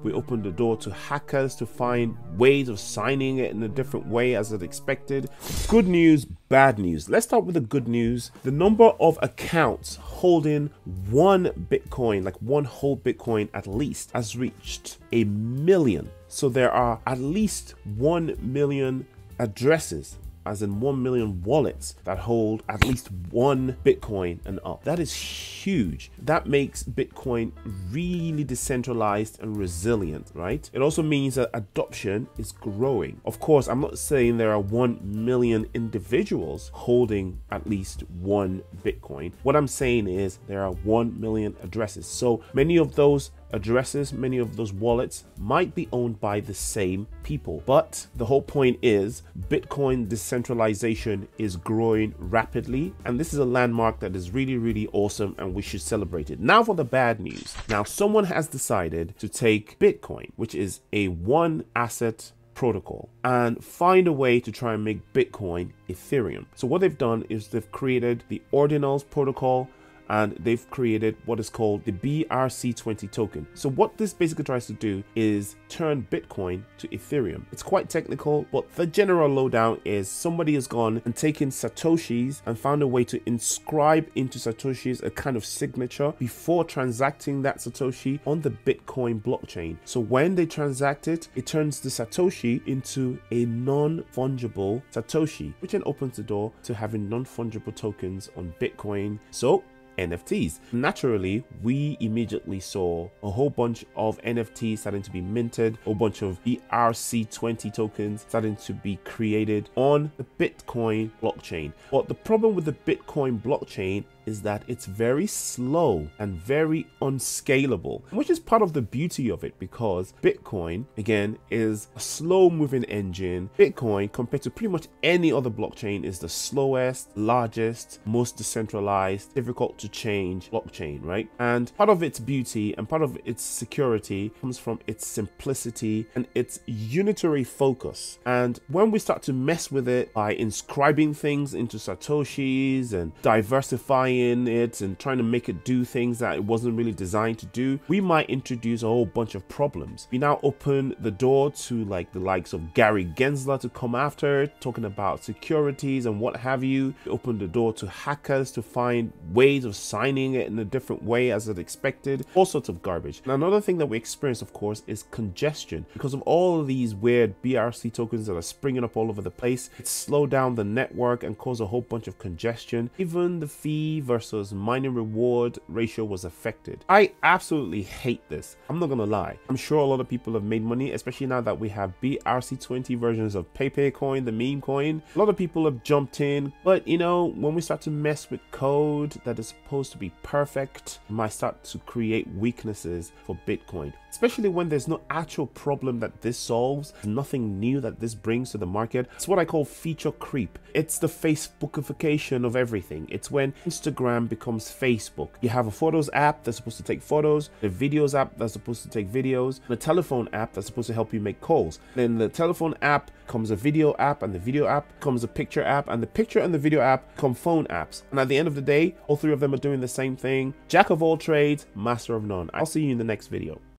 We opened the door to hackers to find ways of signing it in a different way as expected. Good news, bad news. Let's start with the good news. The number of accounts holding one Bitcoin, like one whole Bitcoin at least, has reached 1 million. So there are at least 1 million addresses, as in 1 million wallets that hold at least one Bitcoin and up. That is huge. That makes Bitcoin really decentralized and resilient, right? It also means that adoption is growing. Of course, I'm not saying there are 1 million individuals holding at least one Bitcoin. What I'm saying is there are 1 million addresses. So many of those addresses, many of those wallets might be owned by the same people. But the whole point is Bitcoin decentralization is growing rapidly, and this is a landmark that is really, really awesome, and we should celebrate it. Now for the bad news. Now someone has decided to take Bitcoin, which is a one asset protocol, and find a way to try and make Bitcoin Ethereum. So what they've done is they've created the Ordinals protocol, and they've created what is called the BRC-20 token. So what this basically tries to do is turn Bitcoin to Ethereum. It's quite technical, but the general lowdown is somebody has gone and taken satoshis and found a way to inscribe into satoshis a kind of signature before transacting that satoshi on the Bitcoin blockchain. So when they transact it, it turns the satoshi into a non-fungible satoshi, which then opens the door to having non-fungible tokens on Bitcoin. So NFTs. Naturally, we immediately saw a whole bunch of NFTs starting to be minted, a whole bunch of BRC-20 tokens starting to be created on the Bitcoin blockchain. But the problem with the Bitcoin blockchain is that it's very slow and very unscalable, which is part of the beauty of it, because Bitcoin, again, is a slow moving engine. Bitcoin, compared to pretty much any other blockchain, is the slowest, largest, most decentralized, difficult to change blockchain, right? And part of its beauty and part of its security comes from its simplicity and its unitary focus. And when we start to mess with it by inscribing things into satoshis and diversifying it and trying to make it do things that it wasn't really designed to do, we might introduce a whole bunch of problems. We now open the door to like the likes of Gary Gensler to come after, talking about securities and what have you. We open the door to hackers to find ways of signing it in a different way as expected, all sorts of garbage. And another thing that we experience, of course, is congestion. Because of all of these weird BRC tokens that are springing up all over the place, it slowed down the network and caused a whole bunch of congestion. Even the fee versus mining reward ratio was affected. I absolutely hate this. I'm not gonna lie. I'm sure a lot of people have made money, especially now that we have BRC-20 versions of Pepe coin, the meme coin. A lot of people have jumped in, but you know, when we start to mess with code that is supposed to be perfect, it might start to create weaknesses for Bitcoin, especially when there's no actual problem that this solves, nothing new that this brings to the market. It's what I call feature creep. It's the Facebookification of everything. It's when Instagram becomes Facebook. You have a photos app that's supposed to take photos, the videos app that's supposed to take videos, the telephone app that's supposed to help you make calls. Then the telephone app becomes a video app, and the video app becomes a picture app, and the picture and the video app become phone apps. And at the end of the day, all three of them are doing the same thing. Jack of all trades, master of none. I'll see you in the next video.